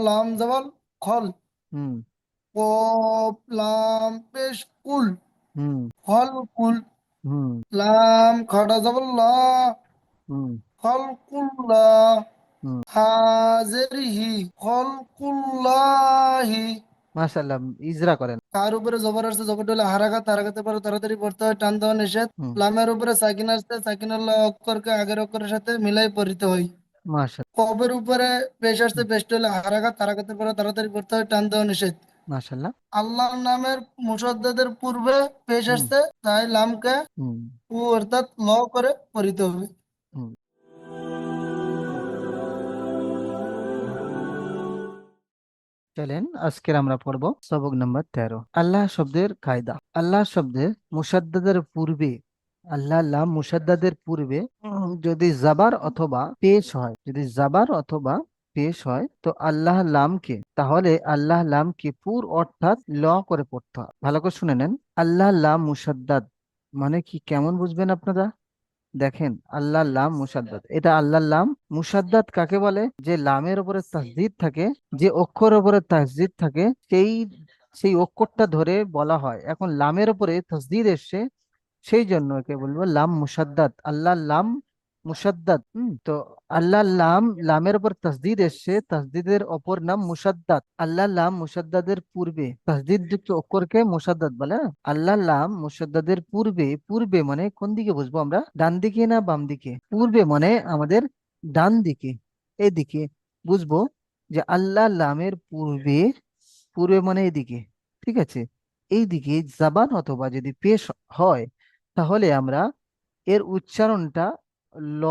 লাম জবর খল, হুম। কফ লাম পেশ কুল, হুম। খল কুল, হুম। লাম খাটা জবর লা, হুম। খল কুল্লা, হুম। হাজেরিহি খল কুল্লাহি। মাশাআল্লাহ, ইজরা করেন। কার উপরে জবর আসছে, জবরটা হলো হারাকাত, হারাকাতের পরে তাড়াতাড়ি পড়তে হয়, টান দেওয়া নিষেধ। হুম। লামের উপরে সাকিন আসছে, সাকিনুল্লাহ অক্ষরকে আগের অক্ষরের সাথে মিলাই পড়তে হয়। মাশাআল্লাহ। কফের উপরে পেশ আসছে, পেশটা হলো হারাকাত, হারাকাতের পরে তাড়াতাড়ি পড়তে হয়, টান দেওয়া নিষেধ। মাশাআল্লাহ। আল্লাহর নামের মুসাদ্দাদের পূর্বে পেশ হুম। আসছে, তাই লামকে হুম। উ অর্থাৎ ল করে পড়িতে হবে। হুম। চলেন আজকের আমরা পড়ব সবক নম্বর 13, আল্লাহ শব্দের কায়দা। আল্লাহ শব্দের মুসাদ্দাদের পূর্বে, আল্লাহ লাম মুসাদ্দাদের পূর্বে যদি জাবার অথবা পেশ হয়, যদি জাবার অথবা পেশ হয়, তো আল্লাহ লামকে, তাহলে আল্লাহ লামকে পুর অর্থাৎ ল করে পড়তে হয়। ভালো করে শুনে নেন, আল্লাহ লাম মুসাদ্দাদ মানে কি, কেমন বুঝবেন আপনারা? দেখেন, আল্লাহ লাম মুসাদ্দাদ, এটা আল্লাহ লাম মুসাদ্দাদ কাকে বলে? যে লামের উপরে তাসদিদ থাকে, যে অক্ষরের উপরে তাসদিদ থাকে, সেই সেই অক্ষরটা ধরে বলা হয়। এখন লামের উপরে তাসদিদ এসছে, সেই জন্য একে বলবো লাম মুসাদ্দাদ, আল্লাহ লাম মুসাদ্দাদ। তো আল্লাহ লাম, লামের উপর তাসদিদ এসছে, তাসদিদের অপর নাম মুসাদ্দাদ। আল্লাহ লাম মুসাদ্দাদের পূর্বে তাসদিদ যুক্ত অক্ষরকে মুসাদ্দাদ বলে না? আল্লাহ লাম মুসাদ্দাদের পূর্বে, পূর্বে মানে কোন দিকে বুঝবো আমরা, ডান দিকে না বাম দিকে? পূর্বে মানে আমাদের ডান দিকে, এদিকে বুঝবো যে আল্লাহ লামের পূর্বে, পূর্বে মানে এদিকে, ঠিক আছে? এইদিকে জাবান অথবা যদি পেশ হয়, তাহলে আমরা এর উচ্চারণটা ল,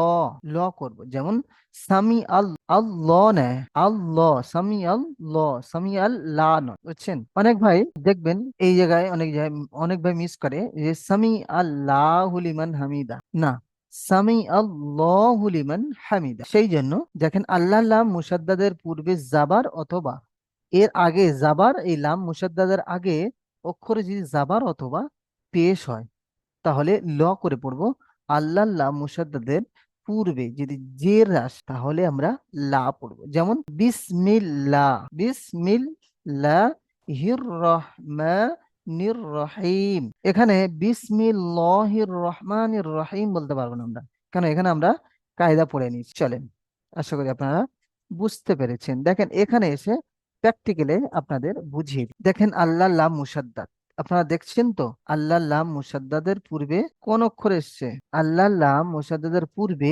ল করব। যেমন সামি আল, আল্লাহ নয়, আল্লাহ, সামি আল ল, সামি আল লা নয়, বুঝছেন? অনেক ভাই দেখবেন এই জায়গায়, অনেক জায়গায় অনেক ভাই মিস করে যে সামি আল্লাহু লিমান হামিদা, না, সামি আল্লাহু লিমান হামিদা। সেই জন্য দেখেন, আল্লাহ লাম মুসাদ্দাদের পূর্বে জাবার অথবা এর আগে জাবার, এই লাম মুসাদ্দাদের আগে অক্ষরে যদি জাবার অথবা পেশ হয়, তাহলে ল করে পড়বো। আল্লাহ লাম মুসাদ্দাদের পূর্বে যদি জের আসে, তাহলে আমরা লা পড়বো। যেমন বিসমিল্লাহ, বিসমিল্লাহির রহমানির রহিম। এখানে বিসমিল্লাহির রহমানির রহিম বলতে পারবো না আমরা, কেন? এখানে আমরা কায়দা পড়ে নিচ্ছি। চলেন, আশা করি আপনারা বুঝতে পেরেছেন। দেখেন এখানে এসে প্র্যাকটিক্যালে আপনাদের বুঝিয়ে দিই। দেখেন আল্লাহ লাম মুসাদ্দাদ, আপনারা দেখছেন তো? আল্লাহ লাম মুসাদ্দাদের পূর্বে কোন অক্ষর এসছে? আল্লাহ লাম মুসাদ্দাদের পূর্বে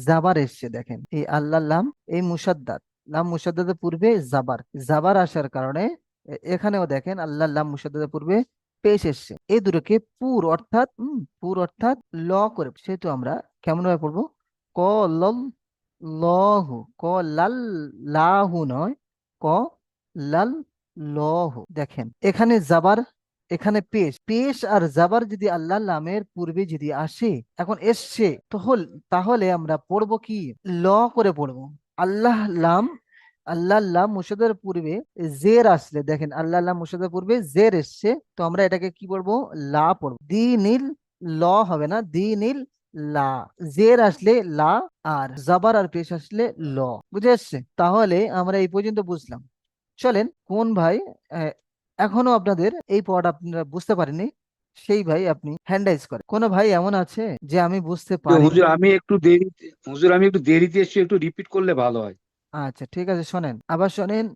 জাবার এসছে। দেখেন এই আল্লাহ লাম, এই মুসাদ্দাদ, লাম মুসাদ্দাদের পূর্বে জাবার, জাবার আসার কারণে এখানেও দেখেন আল্লাহ লাম মুসাদ্দাদের পূর্বে পেশ এসছে। এই দুটোকে পুর অর্থাৎ পুর অর্থাৎ ল করে, সেহেতু আমরা কেমন ভাবে পড়বো? ক লল লহু, ক লাল লাহু নয়, ক লাল লহু। দেখেন এখানে জাবার, এখানে পেশ, পেশ আর জাবার যদি আল্লাহ লামের পূর্বে যদি আসে, এখন এসছে, তাহলে তাহলে আমরা পড়বো কি? ল করে পড়বো। আল্লাহ লাম, আল্লাহ লাম মুর্শিদের পূর্বে জের আসলে, দেখেন আল্লাহ লাম মুর্শিদের পূর্বে জের এসছে, তো আমরা এটাকে কি পড়বো? লা পড়বো। দিনিল, ল হবে না, দিনিল লা। জের আসলে লা, আর জাবার আর পেশ আসলে ল। বুঝে আসছে? তাহলে আমরা এই পর্যন্ত বুঝলাম। চলেন, কোন ভাই আহ, এখনো আপনাদের এই পড়াটা আপনারা বুঝতে পারেনি, সেই ভাই আপনি হ্যান্ড রাইজ করে। কোন ভাই এমন আছে যে আমি বুঝতে যে পারিনি? হুজুর আমি একটু দেরিতে, হুজুর আমি একটু দেরিতে এসেছি, একটু রিপিট করলে ভালো হয়। আচ্ছা ঠিক আছে, শোনেন, আবার শোনেন।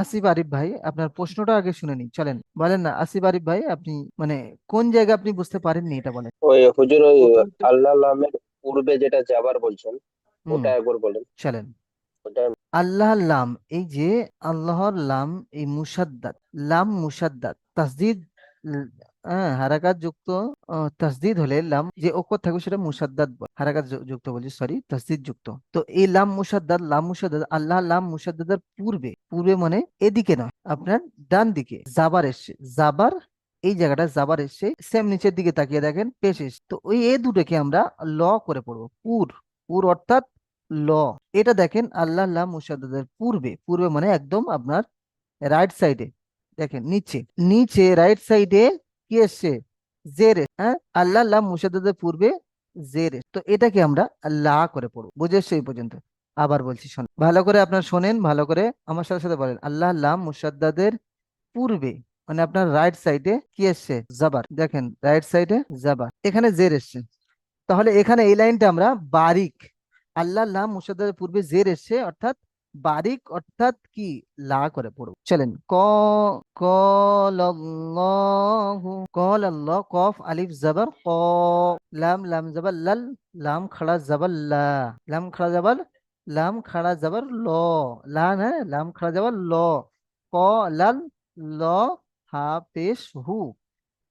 আসিফ আরিফ ভাই, আপনার প্রশ্নটা আগে শুনে নিন। চলেন বলেন না আসিফ আরিফ ভাই, আপনি মানে কোন জায়গা আপনি বুঝতে পারেননি এটা বলেন। ওই হুজুর, ওই প্রথমত আল্লাহ নামের পূর্বে যেটা যাবার বলছেন, হুম। ওটা একবার বলেন। চলেন, ওটা আল্লাহর লাম, এই যে আল্লাহর লাম, এই মুসাদ্দাদ, লাম মুসাদ্দাদ তাসদিদ, হারাকাত যুক্ত তাসদিদ হলে লাম যে অক্ষর থাকবে সেটা মুসাদ্দাদ বলে, হারাকাত যুক্ত বলছি, সরি, তাসদিদ যুক্ত। তো এই লাম মুসাদ্দাদ, লাম মুসাদ্দাদ, আল্লাহ লাম মুসাদ্দাদের পূর্বে, পূর্বে মানে এদিকে নয়, আপনার ডান দিকে জাবার এসছে, জাবার, এই জায়গাটা জাবার এসছে, সেম নিচের দিকে তাকিয়ে দেখেন পেশ এসছে। তো ওই এ দুটোকে আমরা ল করে পড়বো, পুর, পুর অর্থাৎ ল। এটা দেখেন আল্লাহ লাম মুসাদ্দাদের পূর্বে, পূর্বে মানে একদম আপনার রাইট সাইডে, দেখেন নিচে, নিচে রাইট সাইডে কি এসছে? জের এসছে, হ্যাঁ, আল্লাহ লাম মুসাদ্দাদের পূর্বে জের এসছে। তো এটাকে আমরা লা করে পড়বো। বুঝে এসছে এই পর্যন্ত? আবার বলছি, শোনেন ভালো করে, আপনার শোনেন ভালো করে, আমার সাথে সাথে বলেন। আল্লাহ লাম মুসাদ্দাদের পূর্বে, মানে আপনার রাইট সাইডে কি এসছে? জাবার। দেখেন রাইট সাইডে জাবার, এখানে জের এসছে। তাহলে এখানে এই লাইনটা আমরা বারিক, আল্লাহ লাম মুসাদ্দাদের পূর্বে জের এসছে, অর্থাৎ বারিক অর্থাৎ কি লা করে পড়ব। চলেন কলাল্লাহু, কল আল্লাহ, কফ আলিফ জবর ক, লাম লাম জবর লাল, লাম খড়া জবর লা, লাম খড়া জবর, লাম খড়া জবর ল, লা না, লাম খড়া জবর ল, ক লাল ল, হা পেশ হু,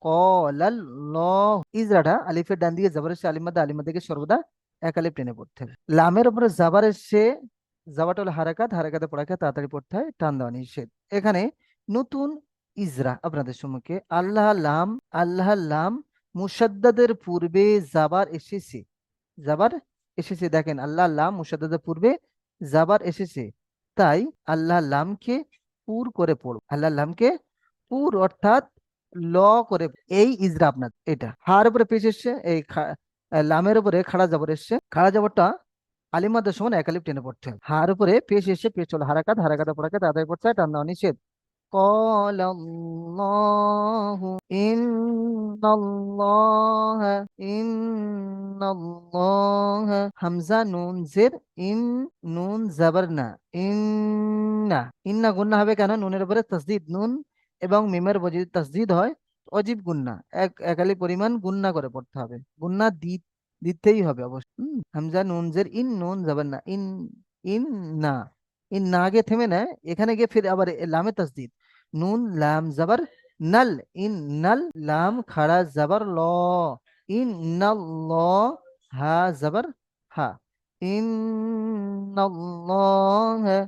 কলাল্লাহ। ইজরাটা আলিফের ডান দিকে জাবার এসে আলিম মাদ্দা থেকে সর্বদা এক আলিফ টেনে পড়তে হবে। লামের উপরে জাবার এসে, জাবারটা হলো হারাকাত, হারাকাতে পড়াকে তাড়াতাড়ি পড়তে হয়, টান দেওয়া নিষেধ। এখানে নতুন ইজরা আপনাদের সম্মুখে, আল্লাহ লাম মুসাদ্দাদের পূর্বে জাবার এসেছে, জাবার এসেছে। দেখেন আল্লাহ লাম মুসাদ্দাদের পূর্বে জাবার এসেছে, তাই আল্লাহ লামকে পুর করে পড়ব। আল্লাহ লামকে পুর অর্থাৎ ল করে, এই ইজরা আপনার এটা। হার উপরে পেশ এসছে, এই লামের উপরে খাড়া জবর এসছে, খাড়া জবরটা আলিমাদের সমান এক আলিফ টেনে পড়তে হবে। হার উপরে পেশ এসে, পেশ হলো হারাকাত, হারাকাতে পড়াকে তাড়াতাড়ি পড়তে হয়, টান দেওয়া নিষেধ। قال الله إن الله إن الله হামজা নুন জের, ইন নুন জাবার না, ইন্না, ইন্না গুন্না হবে কেন? নুনের উপরে তাসদিদ, নুন এবং মিমের উপর যদি তাসদিদ হয় অজীব গুন্না, একালি পরিমাণ গুন্না করে পড়তে হবে, গুন্না দিতেই হবে অবশ্যই। হামজা নুন জের, ইন নুন জাবার না, ইন না, ইন না গিয়ে থেমে নেয়, এখানে গিয়ে ফির আবার লামে তাসদিদ, নুন লাম জাবার নাল, ইন নাল, লাম খাড়া জাবার ল, in null, Ha জাবার Ha, in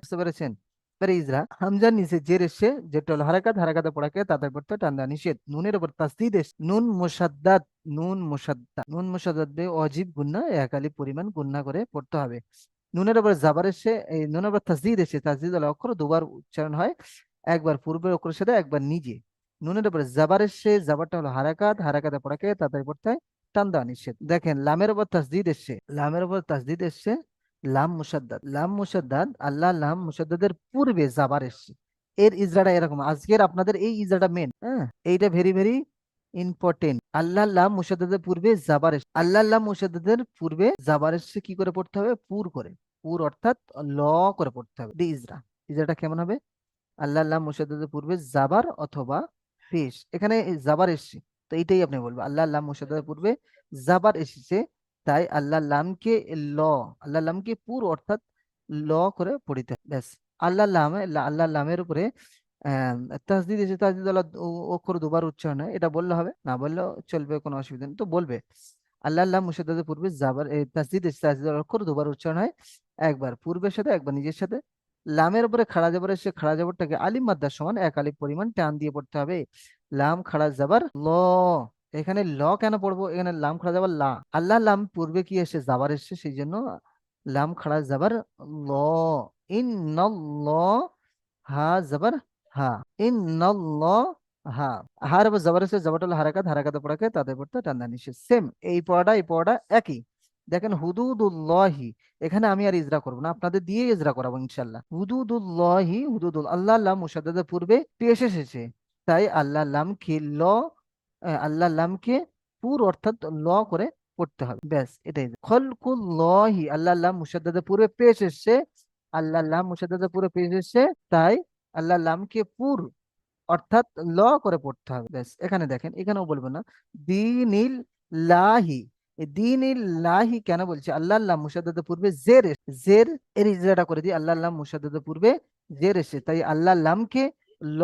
বুঝতে পেরেছেন? এবারে ইজরা, হামজার নিচে জের এসে, যেটা হলো হারাকাত, হারাকাতে পড়াকে তাদের পড়তে টান দেওয়া নিষেধ। নুনের উপর তাসদিদ এসে, নুন মুসাদ্দাদ, নুন মুসাদ্দাদ বে অজীব গুন্না, এক আলিফ পরিমাণ গুন্না করে পড়তে হবে। নুনের উপর জাবার এসে, এই নুনের উপর তাসদিদ এসে, তাসদিদ হলো অক্ষর দুবার উচ্চারণ হয়, একবার পূর্বের অক্ষরের সাথে, একবার নিজে। নুনের উপরে জাবার এসে, জাবারটা হলো হারাকাত, হারাকাতে পড়াকে তাড়াতাড়ি পড়তে হয়, টান দেওয়া নিষেধ। দেখেন লামের উপর তাসদিদ এসছে, লামের উপর তাসদিদ এসছে, লাম মুসাদ্দাদ, লাম মুসাদ্দাদ, আল্লাহ লাম মুসাদ্দাদের পূর্বে জাবার এসছে। এর ইজরাটা এরকম, আজকের আপনাদের এই ইজরাটা মেন, হ্যাঁ, এইটা ভেরি ভেরি ইম্পর্টেন্ট। আল্লাহ লাম মুসাদ্দাদের পূর্বে জাবার এসছে, আল্লাহ লাম মুসাদ্দাদের পূর্বে জাবার এসছে, কি করে পড়তে হবে? পুর করে, পুর অর্থাৎ ল করে পড়তে হবে। ইজরা, ইজরাটা কেমন হবে? আল্লাহ লাম মুসাদ্দাদের পূর্বে জাবার অথবা পেশ, এখানে জাবার এসছে, তো এইটাই আপনি বলবেন, আল্লাহ লাম মুসাদ্দাদের পূর্বে জাবার এসেছে, তাই আল্লাহ লামকে ল, আল্লাহ লামকে পুর অর্থাৎ ল করে পড়িতে হবে, ব্যাস। আল্লাহ লামের উপরে তাসদিদ এসে, তাসদিদ হলো অক্ষর দুবার উচ্চারণ হয়, এটা বললে হবে, না বললেও চলবে, কোনো অসুবিধা নেই, তো বলবে। আল্লাহ লাম মুসাদ্দাদের পূর্বে জাবার তাসদিদ এসে, তাসদিদ হলো অক্ষর দুবার উচ্চারণ হয়, একবার পূর্বের সাথে, একবার নিজের সাথে। লামের উপরে খাড়া জবর এসে, খাড়া জবরটাকে আলিম মাদ্দার সমান এক আলিফ পরিমাণ টান দিয়ে পড়তে হবে। লাম খাড়া জবর ল, এখানে ল কেন পড়বো? এখানে লাম খাড়া জবর লা, আল্লাহ লাম পূর্বে কি এসে? জাবার এসে, সেই জন্য লাম খাড়া জবর ল। ইন্নাল্লাহ, হা জবর হা, ইন্নাল্লাহ হা, হার উপর জবর এসে, জবরটা হলো হারাকাত, হারাকাতে পড়াকে তাদের পড়তে টান নিষেধ। সেম এই পড়াটা একই। দেখেন হুদুদুল্লাহি, এখানে আমি আর ইজরা করবো না, আপনাদের দিয়ে ইজরা করাবো ইনশাল্লাহ। হুদুদুল্লাহি, হুদুদুল, আল্লাহ লাম মুসাদ্দাদের পূর্বে পেশ এসেছে, তাই আল্লাহ লামকে ল, আল্লাহ লামকে পুর অর্থাৎ ল করে পড়তে হবে, ব্যাস এটাই। খলকুল্লাহি, আল্লাহ লাম মুসাদ্দাদের পূর্বে পেশ এসেছে, আল্লাহ লাম মুসাদ্দাদের পূর্বে পেশ এসেছে, তাই আল্লাহ লামকে পুর অর্থাৎ ল করে পড়তে হবে, ব্যাস। এখানে দেখেন, এখানেও বলবো না দিনিল লাহি, দিনিল লাহি কেন বলছে? আল্লাহ লাম মুসাদ্দাদের পূর্বে জের জের, এর ইজরাটা করে দিই, আল্লাহ লাম মুসাদ্দাদের পূর্বে জের এসে, তাই আল্লাহ লামকে ল,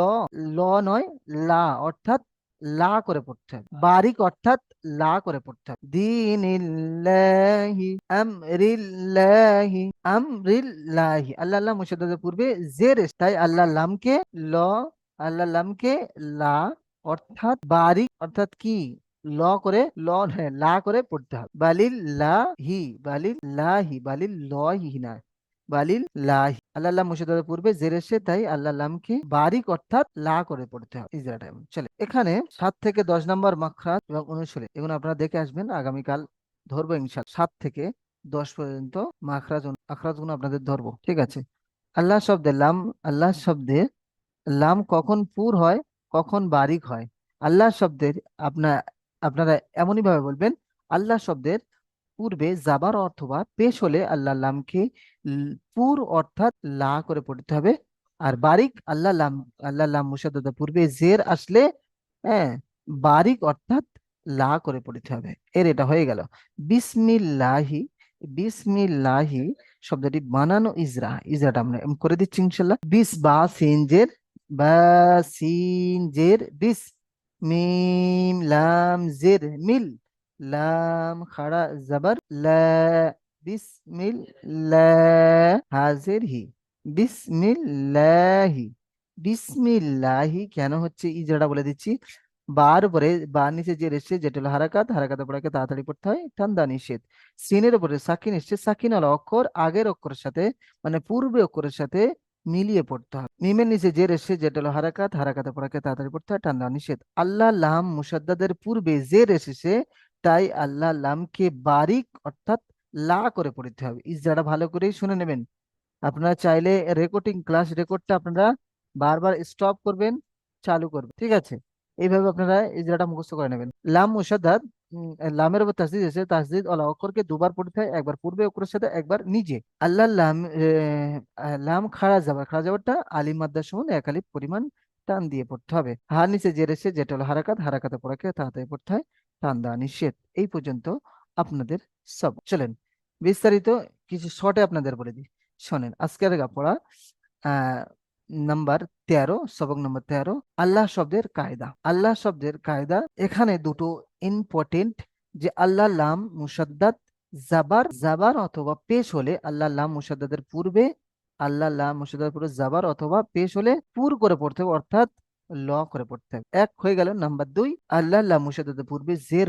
ল নয় লা অর্থাৎ লা করে পড়তে হবে, বারিক অর্থাৎ লা করে পড়তে হবে। দিনিল্লাহি আমরিল্লাহি, আমরিল্লাহি, আল্লাহ লাম মুসাদ্দাদের পূর্বে জের এসে, তাই আল্লাহ লামকে ল, আল্লাহ লামকে লা অর্থাৎ বারিক অর্থাৎ কি ল করে, ল হ্যাঁ লা করে পড়তে হবে। বালিল লাহি, বালিল লাহি, বালিল লহি না, বালিল লাহি, আল্লাহ লাম মুসাদ্দাদের পূর্বে জের এসে, তাই আল্লাহ লামকে বারিক অর্থাৎ লা করে পড়তে হবে। ইজরাটা চলে। এখানে 7 থেকে 10 নম্বর মাখরাজ এবং অনুশীলন, এগুলো আপনারা দেখে আসবেন, আগামীকাল ধরবো ইনশাআল্লাহ। 7 থেকে 10 পর্যন্ত আখরাজ গুলো আপনাদের ধরবো, ঠিক আছে? আল্লাহ শব্দে লাম, আল্লাহ শব্দে লাম কখন পুর হয়, কখন বারিক হয়? আল্লাহ শব্দের আপনার আপনারা এমনই ভাবে বলবেন, আল্লাহ শব্দের পূর্বে জাবার অথবা পেশ হলে আল্লাহ লামকে পুর অর্থাৎ লা করে পড়তে হবে। আর বারিক আল্লাহ লাম মুশাদ্দাদা পূর্বে জের আসলে, হ্যাঁ, বারিক অর্থাৎ লা করে পড়তে হবে। এটা হয়ে গেল বিসমিল্লাহি। বিসমিল্লাহি শব্দটি বানানো ইজরাটা আমরা করে দিচ্ছি ইনশাল্লাহ। বিস বা সিনজের, বা সিনজের বিস, মিম লাম জের মিল, লাম খাড়া জবর লা, বিসমিল্লাহ হাজির হি, বিসমিল্লাহি। বিসমিল্লাহি কেন হচ্ছে ইজরাটা বলে দিচ্ছি। বার উপরে বার নিচে যে এসছে যেটা হলো হারাকাত, হারাকাতের পরে তাড়াতাড়ি পড়তে হয়, ঠান্ডা নিষেধ। সিনের উপরে সাকিন এসছে, সাকিন হলো অক্ষর আগের অক্ষরের সাথে, মানে পূর্বে অক্ষরের সাথে মিলিয়ে পড়তে হবে। মিমের নিচে জের এসছে যেটা হলো হারাকাত, হারাকাতের পরে তাড়াতাড়ি পড়তে হয়, ঠান্ডা নিষেধ। আল্লাহ লাম মুসাদ্দাদের পূর্বে জের এসেছে, তাই আল্লাহ লামকে বারিক অর্থাৎ লা করে পড়তে হবে। ইজরাটা ভালো করেই শুনে নেবেন। আপনারা চাইলে ক্লাস রেকর্ডটা আপনারা বারবার স্টপ করবেন, চালু করবেন, ঠিক আছে? এইভাবে আপনারা ইজরাটা মুখস্থ করে নেবেন। লাম মুশাদ্দাদ, লামের উপর তাসদিদ এসে, তাসদিদ ওলা অক্ষরকে দুবার পড়তে হয়, একবার পূর্বে অক্ষরের সাথে, একবার নিজে। আল্লাহ লাম লাম খাড়া যাবার, খাড়া যাবারটা আলিম মাদ্দার সমান এক আলিফ পরিমাণ টান দিয়ে পড়তে হবে। হার নিচে জের এসে যেটা হলো হারাকাত, হারাকাতে পড়াকে তাড়াতাড়ি পড়তে হয়, টান দেওয়া নিষেধ। এই পর্যন্ত আপনাদের সব। চলেন বিস্তারিত কিছু শর্টে আপনাদের বলে দিই, শোনেন। আজকের পড়া আহ নাম্বার 13, সবক নম্বর 13, আল্লাহ শব্দের কায়দা। আল্লাহ শব্দের কায়দা এখানে দুটো ইম্পর্টেন্ট, যে আল্লাহ লাম মুসাদ্দাদ জাবার অথবা পেশ হলে, আল্লাহ লাম মুসাদ্দাদের পূর্বে, আল্লাহ লাম মুসাদ্দাদের পূর্বে জাবার অথবা পেশ হলে পুর করে পড়তে হবে, অর্থাৎ ল করে পড়তে হবে। এক হয়ে গেল। নাম্বার 2, আল্লাহ লাম মুসাদ্দাদের পূর্বে জের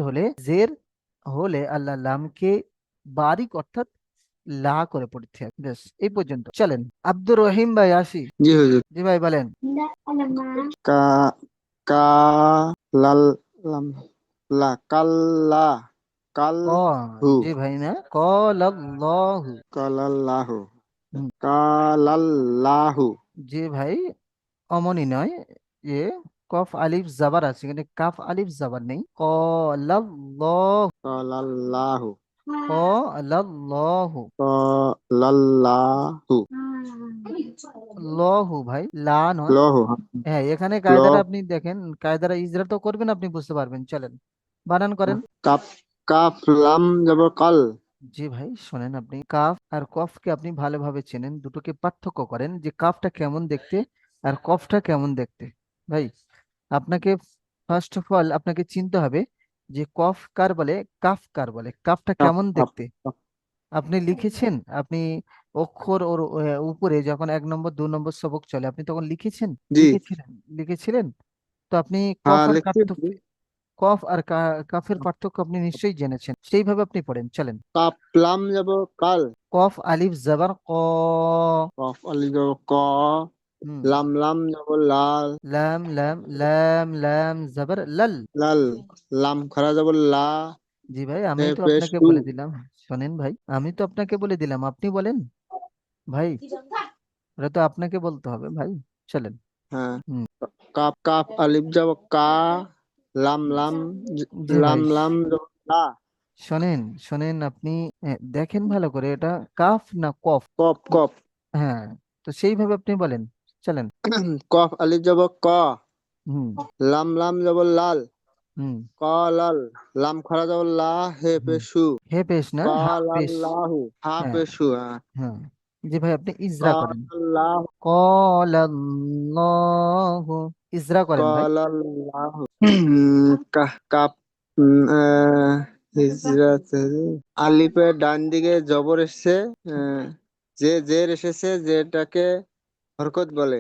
হলে আল্লাহ লামকে বারিক অর্থাৎ লা করে পড়তে হবে। ব্যাস, এই পর্যন্ত। চলেন আব্দুর রহিম ভাই আসি। জি হুজুর। জি ভাই বলেন। কা কা লাল লাম লা কাল্লা কাল ক, হু জি ভাই না, কলাল্লাহু। কালাল্লাহু হুম, কালাল্লাহু জি ভাই, অমনি নয়, এ কফ আলিফ জাবার আছে, এখানে কাফ আলিফ জাবার নেই। কলাল্লাহু, কালাল্লাহু কলাল্লাহু। কালাল্লাহু লহু ভাই, লা নয়। লহু হ্যাঁ, এখানে ল কায়দাটা আপনি দেখেন, কায়দাটা ইজরা তো করবেন, আপনি বুঝতে পারবেন। চলেন বানান করেন। কাপ কাফ লাম যাব কাল জি ভাই শোনেন, আপনি কাফ আর কফকে আপনি ভালোভাবে চেনেন, দুটোকে পার্থক্য করেন, যে কাফটা কেমন দেখতে আর কফটা কেমন দেখতে। ভাই আপনাকে ফার্স্ট অফ অল আপনাকে চিনতে হবে যে কফ কার বলে, কাফ কার বলে, কাফটা কাপ কেমন কাপ দেখতে। আপনি লিখেছেন, আপনি অক্ষর ওর উপরে যখন 1 নম্বর 2 নম্বর সবক চলে, আপনি তখন লিখেছেন, জি লিখেছিলেন লিখেছিলেন তো আপনি কফ হ্যাঁ আর লিখছি কফ আর কাফের পার্থক্য আপনি নিশ্চয়ই জেনেছেন, সেইভাবে আপনি পড়েন। চলেন। কাপ লাম যাব কাল কফ আলিফ জবর ক। কফ আলি যাব ক হুম। লাম লাম যাব লাল লাম জবর লাল। লাল লাম খরা যাব লা জি ভাই, আমি হে তো পেশ আপনাকে হু বলে দিলাম। শোনেন ভাই, আমি তো আপনাকে বলে দিলাম, আপনি বলেন ভাই, ওটা তো আপনাকে বলতে হবে ভাই। চলেন। হ্যাঁ হুম। কাপ কাপ আলিফ যাব কা লাম লাম জি ভাই লাম লাম যাব লা শোনেন, আপনি দেখেন ভালো করে, এটা কাফ না কফ? কপ কপ হ্যাঁ, তো সেইভাবে আপনি বলেন। চলেন। কফ আলিফ যাব ক হুম। লাম লাম যাব লাল হুম। ক লাল লাম খরা যাব লা হে হুম। পেশু হে পেশ না, ক হা পেশ। লাল্লাহু হা হ্যাঁ। পেশু হ্যাঁ হ্যাঁ। জি ভাই, আপনি ক ইজরা করেন। লাল্লাহু কলাল্লাহু, ইজরা ক করেন ভাই। লাল্লাহু কাপ হিজরাত আলিফের ডান দিকে জবর এসেছে আহ, যে জের এসেছে যেটাকে হরকত বলে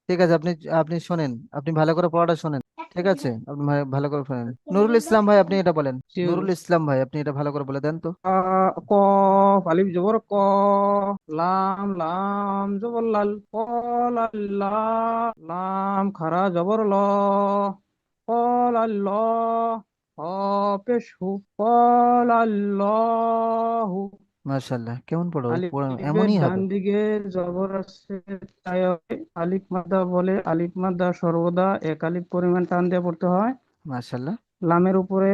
ঠিক আছে, আপনি আপনি শোনেন, আপনি ভালো করে পড়াটা শোনেন, ঠিক আছে? আপনি ভালো করে শোনেন। নুরুল ইসলাম ভাই আপনি এটা বলেন। জি হুজুর। নুরুল ইসলাম ভাই আপনি এটা ভালো করে বলে দেন তো। কফ আলিফ জবর ক লাম লাম জবর লাল কলাল্লাহ লাম খারা জবর ল কলাল্লাহ হ পেশ হু কলাল্লাহু মাশাআল্লাহ, কেমন পড়ো আলিফের এমনই ডান হবে। দিকে জবর আছে তাই হবে আলিফ মাদ্দা বলে আলিফ মাদ্দা সর্বদা এক আলিফ পরিমাণ টান দিয়ে পড়তে হয়। মাশাআল্লাহ। লামের উপরে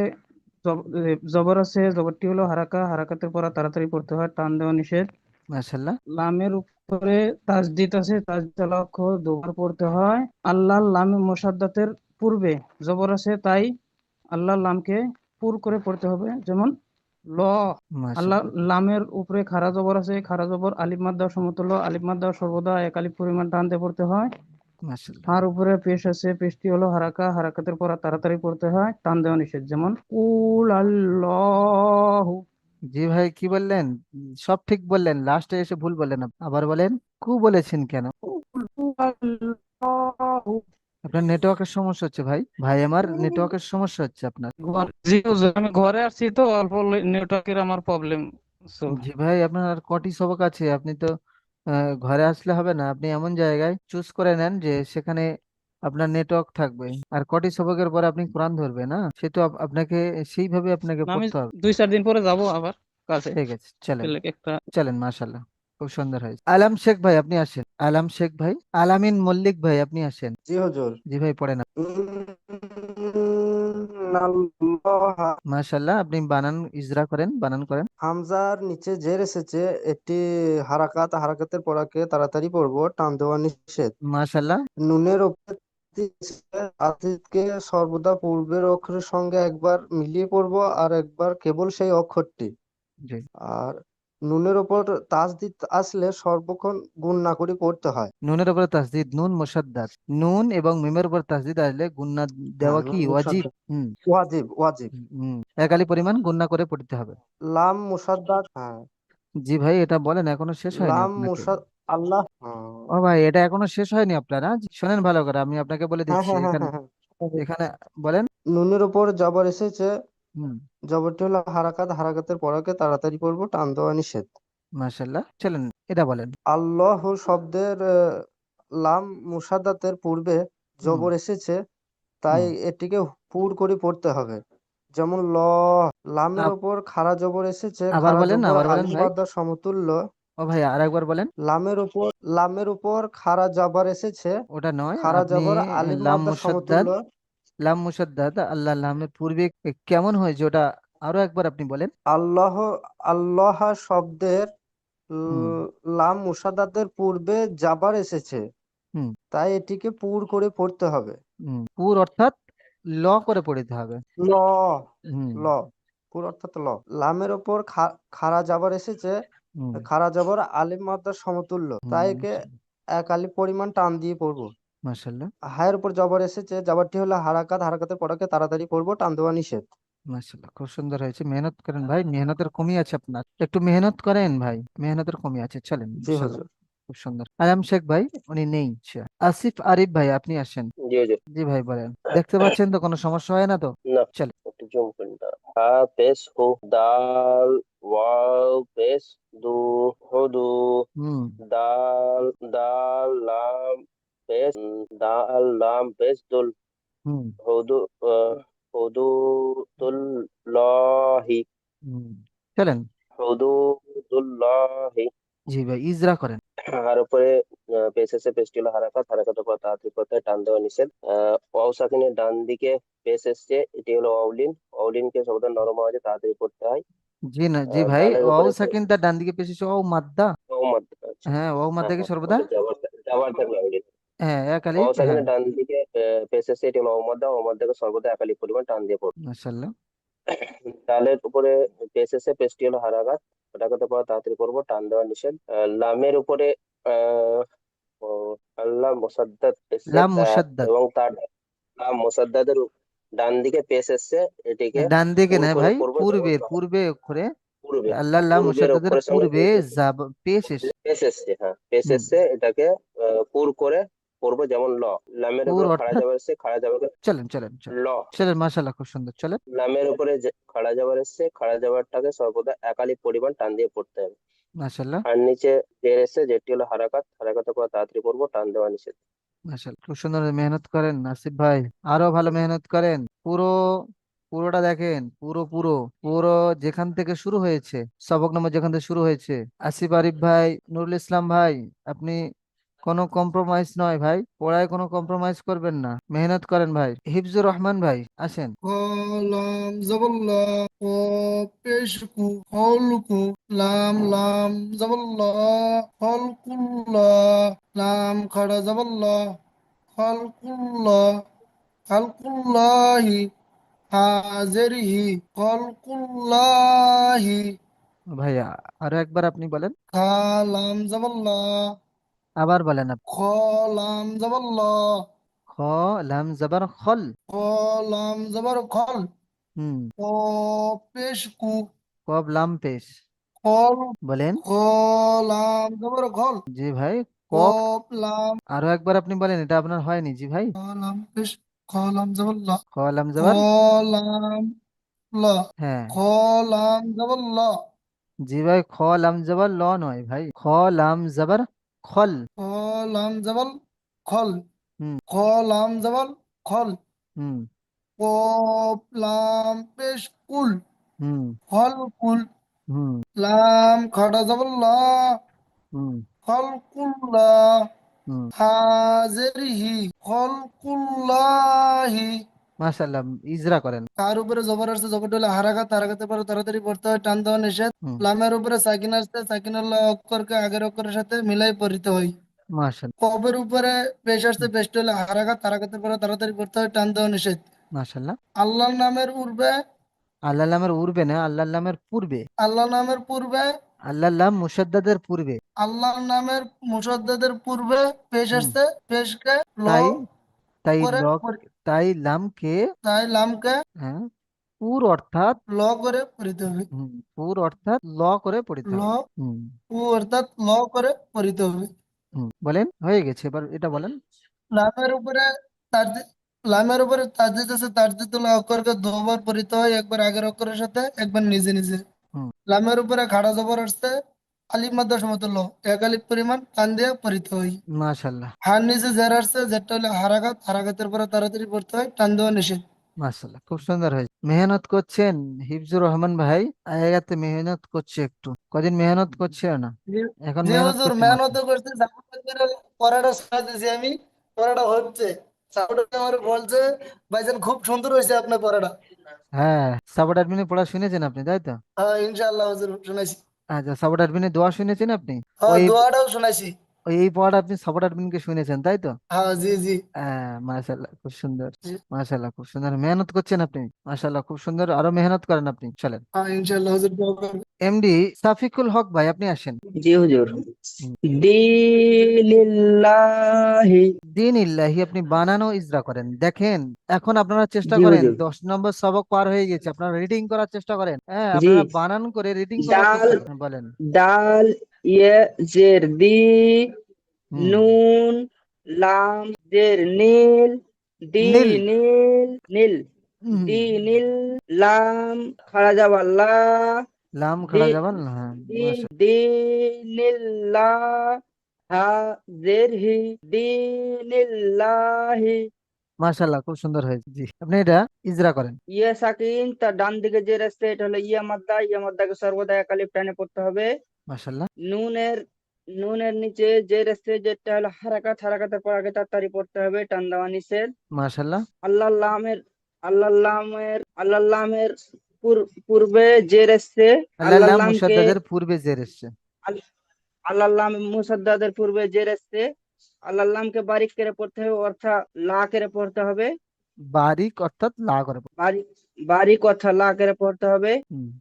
জবর আছে, জবরটি হলো হারাকা, হারাকাতের পর তাড়াতাড়ি পড়তে হয়, টান দেওয়া নিষেধ। মাশাআল্লাহ। লামের উপরে তাসদিদ আছে, তাসদিদ অক্ষর দুবার পড়তে হয়। আল্লাহ লামে মোসাদ্দাতের পূর্বে জবর আছে তাই আল্লাহ লামকে পুর করে পড়তে হবে, যেমন ল। আল্লাহ মাশাআল্লাহ। লামের উপরে খাড়া জবর আছে, খাড়া জবর আলিফ মাদ্দা সমতুল্য, আলিফ মাদ্দা সর্বদা এক আলিফ পরিমাণ টান দিয়ে পড়তে হয়। মাশাআল্লাহ। হার উপরে পেশ আছে, পেশটি হলো হারাকা, হারাকাতের পর তাড়াতাড়ি পড়তে হয়, টান দেওয়া নিষেধ, যেমন কুল আল্লাহু। জি ভাই, কি বললেন? সব ঠিক বললেন, লাস্টে এসে ভুল বললেন। আবার বলেন, কু বলেছেন কেন? কুল আল্লাহু। আপনার নেটওয়ার্কের সমস্যা হচ্ছে ভাই, ভাই আমার নেটওয়ার্কের সমস্যা হচ্ছে আপনার। জি হুজুর, আমি ঘরে আসছি তো, অল্প নেটওয়ার্কের আমার প্রবলেম। জি ভাই, আপনার আর কটি সবক আছে? আপনি তো ঘরে আসলে হবে না, আপনি এমন জায়গায় চুজ করে নেন যে সেখানে আপনার নেটওয়ার্ক থাকবে। আর কটি সবকের পরে আপনি কোরআন ধরবেন না, সে তো আপনাকে সেইভাবে আপনাকে আমি পড়তে হবে। 2-4 দিন পরে যাব আবার কাছে, ঠিক আছে, চলেন। পেলে একটা। চলেন, মাশাল্লাহ, খুব সুন্দর হয়েছে। আলাম শেখ ভাই আপনি আসেন, আলাম শেখ ভাই। আলামিন মল্লিক ভাই আপনি আসেন। জি হুজুর। জি ভাই, পড়েন। ইন্নাল্লাহা, মাশাল্লাহ, আপনি বানান ইজরা করেন, বানান করেন। হামজার নিচে জের এসেছে, একটি হারাকাত, হারাকাতের পড়াকে তাড়াতাড়ি পড়বো, টান দেওয়া নিষেধ। মাশাল্লাহ। নুনের উপরে আতিথকে সর্বদা পূর্বের অক্ষরের সঙ্গে একবার মিলিয়ে পড়বো আর একবার কেবল সেই অক্ষরটি। জি। আর নুনের ওপর তাসদিদ আসলে সর্বক্ষণ গুণ না করে পড়তে হয়। নুনের উপর তাসদিদ, নুন মুসাদ্দাদ। নুন এবং মিমের উপর তাসদিদ আসলে গুন্না হ্যাঁ, দেওয়া কি নুন ওয়াজিব? মুসাদ্দাদ হুম। ওয়াজিব, ওয়াজিব। হুম, একালি পরিমাণ গুন্না করে পড়তে হবে। লাম মুসাদ্দাদ, হ্যাঁ, জি ভাই, এটা বলেন, এখনো শেষ হয়নি লাম আপনাকে। মুসাদ আল্লাহ, ও ভাই, এটা এখনো শেষ হয়নি আপনারা, শোনেন ভালো করে, আমি আপনাকে বলে হ্যাঁ দিচ্ছি হ্যাঁ হ্যাঁ এখানে। হ্যাঁ হ্যাঁ। এখানে বলেন। নুনের উপর জবর এসেছে, হুম। জবরটি হলো হারাকাত, হারাকাতের পড়াকে তাড়াতাড়ি পড়বো, টান দেওয়া নিষেধ। মাশাল্লাহ, চলেন, এটা বলেন। আল্লাহ শব্দের লাম মুসাদ্দাতের পূর্বে হুম। জবর এসেছে তাই হুম। এটিকে পুর করে পড়তে হবে, যেমন ল। লামের আব- ওপর খাড়া জবর এসেছে, আবার খাড়া বলেন, জবর আবার বলেন আলিফ ভাই। মাদ্দার সমতুল্য। ও ভাই, আর একবার বলেন। লামের উপর লামের উপর খাড়া জবর এসেছে, ওটা নয়, খাড়া আপনি জবর আলিফ লাম মাদ্দার মুসাদ্দাদ, সমতুল্য। লাম মুসাদ্দাদ আল্লাহ লামের পূর্বে কেমন হয়েছে ওটা আরো একবার আপনি বলেন। আল্লাহ, আল্লাহ শব্দের হুম। লাম মুসাদ্দাতের পূর্বে জাবার এসেছে হুম। তাই এটিকে পুর করে পড়তে হবে। হুম, পুর অর্থাৎ ল করে পড়তে হবে। ল, হুম। ল, পুর অর্থাৎ ল। লামের ওপর খাড়া জাবার এসেছে, হুম। খাড়া জবর আলিফ মাদ্দার সমতুল্য হুম। তাই একে এক আলিফ পরিমাণ টান দিয়ে পড়বো। মাশাল্লাহ। হায়ের উপর জবর এসেছে, জবরটি হলো হারাকাত, হারাকাতের পড়াকে তাড়াতাড়ি পড়বো, টান দেওয়া নিষেধ। মাশাল্লাহ, খুব সুন্দর হয়েছে। মেহনত করেন ভাই, মেহনতের কমি আছে আপনার, একটু মেহনত করেন ভাই, মেহনতের কমি আছে। চলেন, জি মাশাল্লাহ, হুজুর। খুব সুন্দর। আলাম শেখ ভাই উনি নেই, আচ্ছা। আসিফ আরিফ ভাই আপনি আসেন। জি হুজুর। জি ভাই, বলেন। দেখতে পাচ্ছেন তো, কোনো সমস্যা হয় না তো? না, চলেন। একটু জুম করি না। হা পেশ হু, দাল ওয়াও পেশ দু, হুদু। হুম। দাল, দাল লাম পেশ দাল লাম পেশ দুল, হুম। হুদু হুদুদুল্লাহি, হুম। চলেন। হুদুদুল্লাহি। জি ভাই, ইজরা করেন। আর উপরে পেশ আছে, পেশটি হলো হারাকাত, হারাকাতের পর তাড়াতাড়ি করতে হয়, টান দেওয়া নিষেধ। ওয়াও সাকিনের ডান দিকে পেশ এসছে, এটি হলো ওয়াউলিন, ওয়াউলিনকে সবদা নরম আওয়াজে তাড়াতাড়ি করতে হয়। জি না, জি ভাই, দালের ওয়াও উপরে সাকিন তার ডান দিকে পেশ, ওয়াও মাদ্দা। ও মাদ, আচ্ছা। হ্যাঁ, ওয়াও হ্যাঁ মাদ্দাকে হ্যাঁ, সর্বদা। ওটা যাবার থাকবে ওয়াউলিন। হ্যাঁ, এক আলিফ, ওয়াও হ্যাঁ। সাকিনের ডান দিকে পেশ এসছে, এটি হলো ওমাদ্দা, ওমাদ্দাকে সর্বদা একালি পরিমাণ টান দিয়ে পড়বে। মাশাল্লাহ। ডালের উপরে পেশ এসে, পেশটি হলো হারাকাত, ওটাকে তো পর তাড়াতাড়ি করবো, টান দেওয়া নিষেধ। লামের উপরে আহ ও, আল্লাহ মোসাদ্দাদ এসছে, লাম মুসাদ্দাদ। এবং তার মোসাদ্দাদের ডান দিকে পেশ এসছে, এটিকে ডান দিকে পুর না করে ভাই, পড়বো, যেমন পূর্বের পূর্বে অক্ষরে। পূর্বে, আল্লাহ লাম পূর্বের মুসাদ্দাদের অক্ষরের সঙ্গে পূর্বে যাব পেশ এসে। পেশ এসছে, হ্যাঁ পেশ হুম। এসছে, এটাকে পুর করে পড়বো, যেমন ল। লামের পুর উপরে খাড়া অর্থাৎ। যাবার এসছে, খাড়া যাবাকে চলেন, চলেন, চলেন। ল। চলেন, মাশাল্লাহ, খুব সুন্দর, চলেন। লামের উপরে যে খাড়া যাবার এসছে, খাড়া যাবারটাকে সর্বদা একালি পরিমাণ টান দিয়ে পড়তে হবে। মাশাল্লাহ। আর নিচে জের এসছে, যেটি হলো হারাকাত, হারাকাতের পর তাড়াতাড়ি পড়বো, টান দেওয়া নিষেধ। মাশাল্লাহ, খুব সুন্দর মেহনত করেন আসিফ ভাই, আরো ভালো মেহনত করেন। পুরো পুরোটা দেখেন, পুরো পুরো পুরো যেখান থেকে শুরু হয়েছে, সবক নম্বর যেখান থেকে শুরু হয়েছে। আসিফ আরিফ ভাই, নুরুল ইসলাম ভাই, আপনি কোনো কম্প্রোমাইজ নয় ভাই, পড়ায় কোনো কম্প্রোমাইজ করবেন না, মেহনত করেন ভাই। হিফজুর রহমান ভাই আসেন। কলম জবল্লা ক পেশকু হলকু লাম জবল্লা হলকুল্লা লাম খাড়া জবল্লা হলকুল্লা খালকুল্লাহি হাজেরিহি হলকুল্লাহি ভাইয়া আরো একবার আপনি বলেন, খালাম জবল্লা আবার বলেন আপনি। খলাম জবল্লা খ লাম জবর খল। কলাম জবর খল হুম। ক পেশকু কব লাম পেশ। খল বলেন। খলাম জবর খল জি ভাই। কফ। কপ লাম আরো একবার আপনি বলেন, এটা আপনার হয়নি জি ভাই। খলাম পেশ খলাম জবর লা খ লাম জবর। খলাম লা হ্যাঁ খলাম জবর লা জি ভাই, খ লাম জবর ল নয় ভাই, খ লাম জবর খল। খলাম জবর খল হুম। খলাম জবর খল হুম। কপ লাম পেশ কুল হুম। খল কুল হুম। লাম খাড়া জবর লা হুম। খল কুল্লা হুম। হাজেরিহি খলকুল্লাহি। মাশাআল্লাহ, ইজরা করেন। তার উপরে জবর আসছে, জবরটা হলো হারাকাত, হারাকাতের পরে তাড়াতাড়ি পড়তে হয়, টান দেওয়া নিষেধ। হুম। লামের উপরে সাকিন আসছে, সাকিনুল্লাহ অক্ষরকে আগের অক্ষরের সাথে মিলাই পড়তে হয়। মাশাআল্লাহ। কবের উপরে পেশ আসছে, পেশটা হলো হারাকাত, হারাকাতের পরে তাড়াতাড়ি পড়তে হয়, টান দেওয়া নিষেধ। মাশাআল্লাহ। আল্লাহর নামের পূর্বে, আল্লাহ নামের উর্বে না, আল্লাহ নামের পূর্বে। আল্লাহ নামের পূর্বে, আল্লাহ লাম মুসাদ্দাদের পূর্বে। আল্লাহর নামের মুসাদ্দাদের পূর্বে পেশ হুম। আসছে, পেশকে ল তাই তাই করে লক, তাই লামকে, তাই লামকে হ্যাঁ, পুর অর্থাৎ, ল করে পড়িতে হবে। পুর অর্থাৎ ল করে পড়িতে ল হবে। হুম। ও অর্থাৎ ল করে পড়িতে হবে। হুম বলেন, হয়ে গেছে, এবার এটা বলেন। লামের উপরে তারজি- লামের উপরে তাজদিদ আছে, তাজদিদুল অক্ষরকে দুবার পড়িতে হয়, একবার আগের অক্ষরের সাথে, একবার নিজে নিজে। হুম। লামের উপরে খাড়া জবর আসছে, আলিফ মাদ্দা সমতুল্য, এক আলিফ পরিমাণ টান দিয়ে পড়িতে হয়। মাশাআল্লাহ। হার নিচে জের আসছে, যেটা হলো হারাকাত, হারাকাতের পরে তাড়াতাড়ি পড়তে হয়, টান দেওয়া নিষেধ। মাশাআল্লাহ, খুব সুন্দর হয়েছে, মেহনত করছেন হিফজুর রহমান ভাই। আয়াতে মেহনত করছে, একটু কদিন মেহনত করছে না, জি এখন জি মেহনত হুজুর, করছে মাত্র। মেহনত করছি, পড়াটা শোনা দিয়েছি আমি, পড়াটা হচ্ছে। সাপোর্ট আমার বলছে, ভাইজান খুব সুন্দর হয়েছে আপনার পড়াটা। হ্যাঁ, সাপোর্ট অ্যাডমিনের পড়া শুনেছেন আপনি, তাই তো? হ্যাঁ ইনশাআল্লাহ হুজুর শুনাইছি। আচ্ছা, সাপোর্ট অ্যাডমিনের দোয়া শুনেছেন আপনি? হ্যাঁ ওই দোয়াটাও শুনাইছি। ওই এই পড়াটা আপনি সাপোর্ট অ্যাডমিনকে শুনেছেন, তাই তো? হ্যাঁ জি জি হ্যাঁ, মাশাআল্লাহ, খুব সুন্দর। জি। মাশাআল্লাহ, খুব সুন্দর মেহনত করছেন আপনি। মাশাআল্লাহ, খুব সুন্দর, আরো মেহনত করেন আপনি, চলেন। হ্যাঁ ইনশাআল্লাহ হুজুর দোয়া করবেন। এমডি সাফিকুল হক ভাই, আপনি আসেন। জি হুজুর। হুম। দিনিল্লাহি। দিন ইল্লাহি আপনি বানানো ইজরা করেন, দেখেন। এখন আপনারা চেষ্টা জি করেন, হুজুর। 10 নম্বর সবক পার হয়ে গেছে, আপনারা রিডিং করার চেষ্টা করেন, হ্যাঁ, জি। আপনারা বানান করে রিডিং করার ডাল, চেষ্টা করেন, বলেন। ডাল, ইয়ে জের দি, হুম। নুন, লাম জের নীল, দি নীল। নীল, নীল, হুম। দি নীল, লাম খাড়া যাবা লা, লাম দি, খাড়া যাবাল, হ্যাঁ। দি, দি নীল্লা, হা জের হি, দি নীল্লাহি। মাশাআল্লাহ, খুব সুন্দর হয়েছে, জি আপনি এটা ইজরা করেন। ইয়ে সাকিন, তার ডান দিকে যে রাস্তা, এটা হলো ইয়া মাদ্দা, ইয়া মাদ্দাকে সর্বদা এক আলিফ টানে পড়তে হবে। মাশাআল্লাহ। নুনের, নুনের নিচে যে রাস্তা, যেটা হলো হারাকাত, হারাকাতের পর আগে তাড়াতাড়ি পড়তে হবে, টান দেওয়া নিষেধ। মাশাআল্লাহ। আল্লাহ লামের, আল্লাহ লামের, আল্লাহ লামের পূর্বে যে রাস্তা, আল্লাহ আল্লাহ লাম লামকে, মুসাদ্দাদের পূর্বে জের এসছে। আল- আল্লাহ লাম মুসাদ্দাদের পূর্বে যে রাস্তা, আল্লাহ লামকে বারিক করে পড়তে হবে, অর্থাৎ লা করে পড়তে হবে। বারিক অর্থাৎ লা করে। বারিক, বারিক অর্থাৎ লা করে পড়তে হবে। হুম।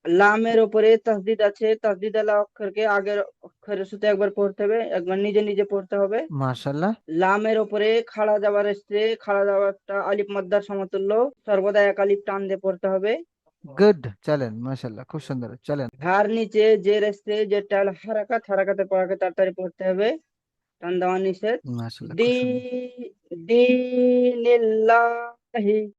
লামের উপরে তাসদিদ আছে, তাসদিদ আলা অক্ষরকে আগের অক্ষরের সাথে একবার পড়তে হবে, একবার নিজে নিজে পড়তে হবে। মাশাআল্লাহ। লামের উপরে খাড়া যাবার এসছে, খাড়া যাবারটা আলিফ মাদ্দার সমতুল্য, সর্বদা এক আলিফ টান দিয়ে পড়তে হবে। গুড, চলেন, মাশাআল্লাহ, খুব সুন্দর, চলেন। ঘাড় নিচে যে এসছে, যেটা হলো হারাকাত, হারাকাতের পর আগে তাড়াতাড়ি পড়তে হবে, টান দেওয়া নিষেধ। মাশাআল্লাহ, দি, খুব সুন্দর। দিনিল্লাহি।